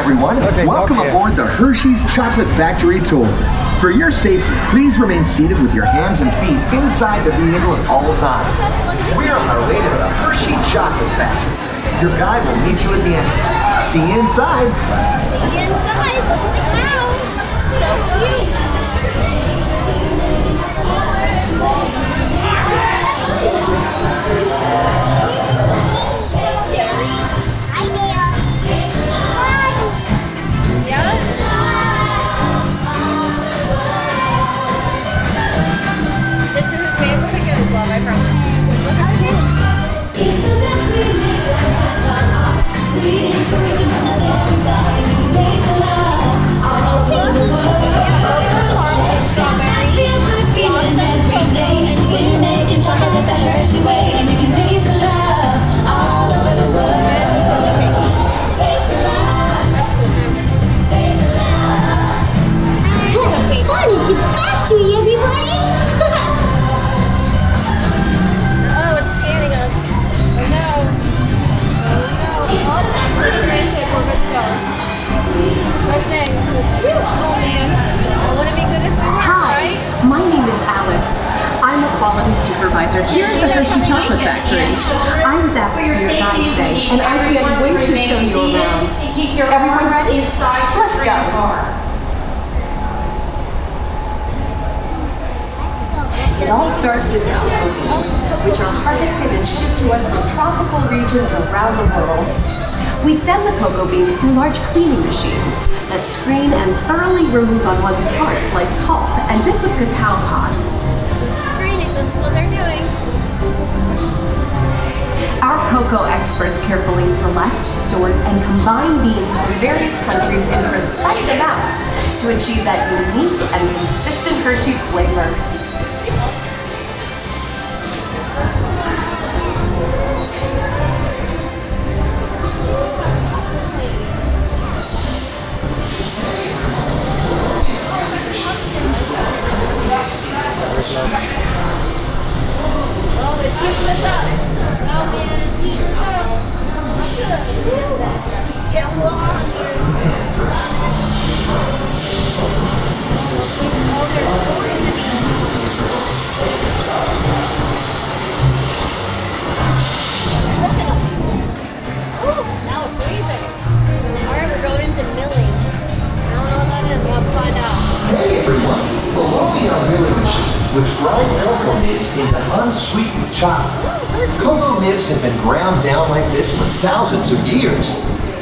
everyone. Welcome aboard the Hershey's Chocolate Factory Tour. For your safety, please remain seated with your hands and feet inside the vehicle at all times. We are on our way to the Hershey Chocolate Factory. Your guide will meet you at the entrance. See you inside. See you inside. Look at the cow. So cute. I promise. Sweet inspiration from the very start. Taste the love. All over the world. I feel good feeling every day. We're making chocolate the Hershey way, and you can taste the love all over the world. Taste the love. Taste the love. Have fun at the factory, everybody. Hi, my name is Alex. I'm a quality supervisor here at the Hershey Chocolate Factory. I was asked to be your guide today, and I can't wait to show you around. Everyone ready? Let's go. It all starts with cocoa beans, which are harvested and shipped to us from tropical regions around the world. We send the cocoa beans through large cleaning machines that screen and thoroughly remove unwanted parts like pulp and bits of cacao pod. Screening, this is what they're doing. Our cocoa experts carefully select, sort, and combine beans from various countries in precise amounts to achieve that unique and consistent Hershey's flavor. Oh, it's heating us up. Oh man, it's heating us up. Get warm here. Oh, they're pouring the beans. Look at them. Ooh, now it's freezing. Alright, we're going into milling. I don't know what that is, we'll have to find out. Hey everyone, below me are milling machines which grind cocoa nibs into unsweetened chocolate. Cocoa nibs have been ground down like this for thousands of years.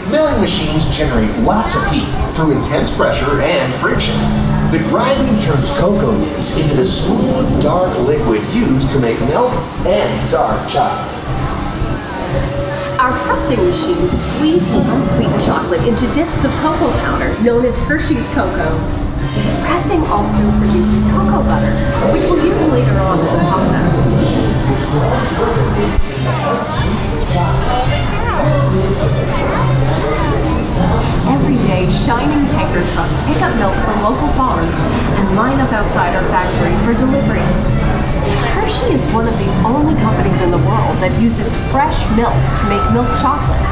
Milling machines generate lots of heat through intense pressure and friction. The grinding turns cocoa nibs into the smooth, dark liquid used to make milk and dark chocolate. Our pressing machines squeeze the unsweetened chocolate into discs of cocoa powder known as Hershey's cocoa. Pressing also produces cocoa butter, which we'll use later on in the process. Every day, shining tanker trucks pick up milk from local farms and line up outside our factory for delivery. Hershey is one of the only companies in the world that uses fresh milk to make milk chocolate.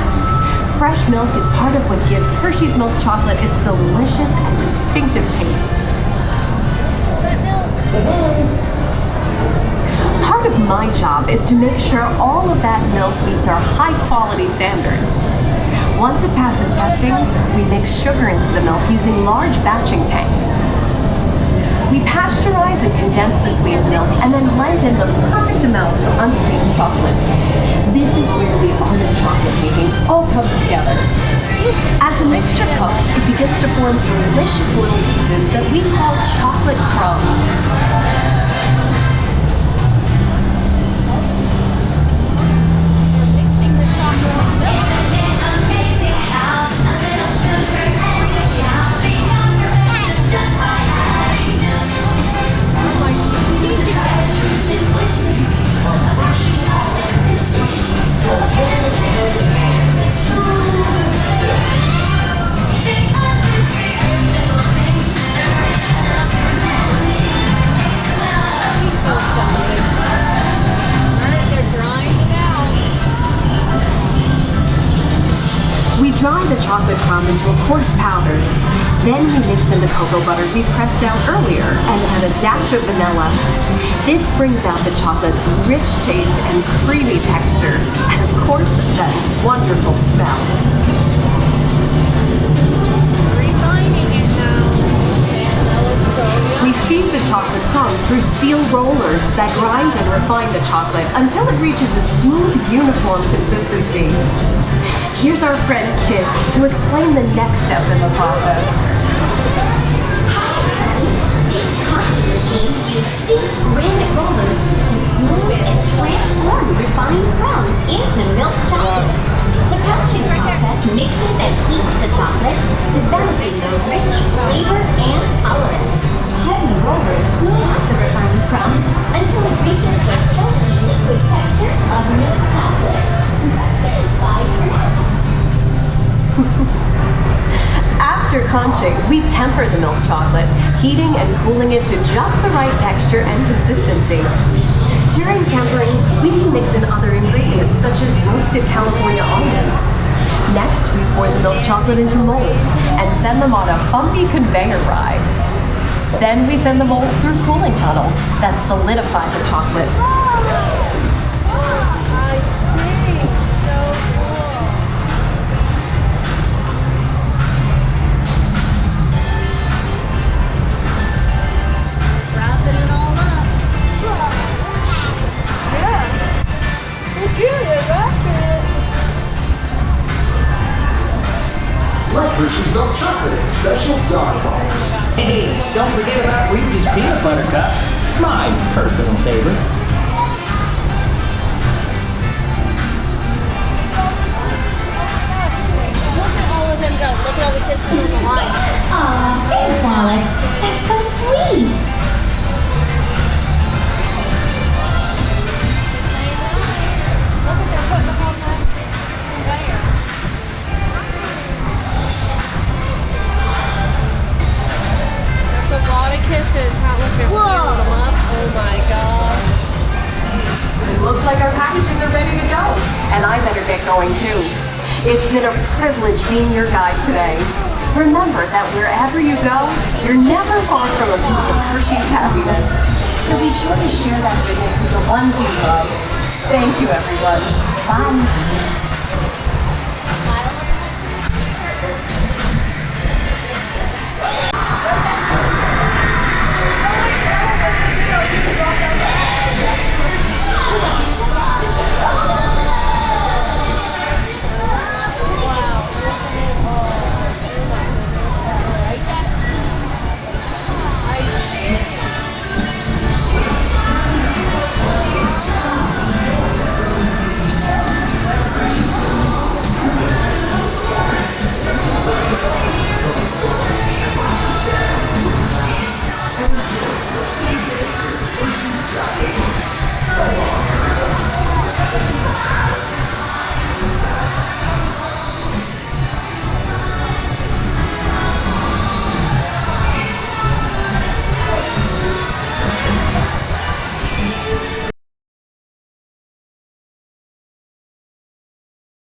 Fresh milk is part of what gives Hershey's milk chocolate its delicious and distinctive taste. Part of my job is to make sure all of that milk meets our high-quality standards. Once it passes testing, we mix sugar into the milk using large batching tanks. We pasteurize and condense the sweetened milk and then blend in the perfect amount of unsweetened chocolate. This is where the art of chocolate making all comes together. As the mixture cooks, it begins to form delicious little pieces that we call chocolate crumbs. dry the chocolate crumb into a coarse powder. Then we mix in the cocoa butter we pressed out earlier and add a dash of vanilla. This brings out the chocolate's rich taste and creamy texture, and of course, that wonderful smell. We feed the chocolate crumb through steel rollers that grind and refine the chocolate until it reaches a smooth, uniform consistency. Here's our friend Kiss to explain the next step in the process. These conch machines use thick granite rollers to smooth and transform refined crumb into milk chocolate. The crunching process mixes and heats the chocolate, developing the rich flavor and color. Heavy rollers smooth out the refined crumb until it reaches the silky liquid texture of milk chocolate. Bye for now. After conching, we temper the milk chocolate, heating and cooling it to just the right texture and consistency. During tempering, we can mix in other ingredients such as roasted California almonds. Next, we pour the milk chocolate into molds and send them on a bumpy conveyor ride. Then we send the molds through cooling tunnels that solidify the chocolate. Like Hershey's milk chocolate and special dog bars. Hey, don't forget about Reese's peanut butter cups, my personal favorite. Look at all of them go. Look at all the kisses on the line. Aw, thanks, Alex. That's so sweet. Look at they're putting them on the conveyor. That's a lot of kisses. How look they're sealing them up. Oh my god. It looks like our packages are ready to go, and I better get going too. It's been a privilege being your guide today. Remember that wherever you go, you're never far from a piece of Hershey's happiness. So be sure to share that goodness with the ones you love. Thank you, everyone. Bye.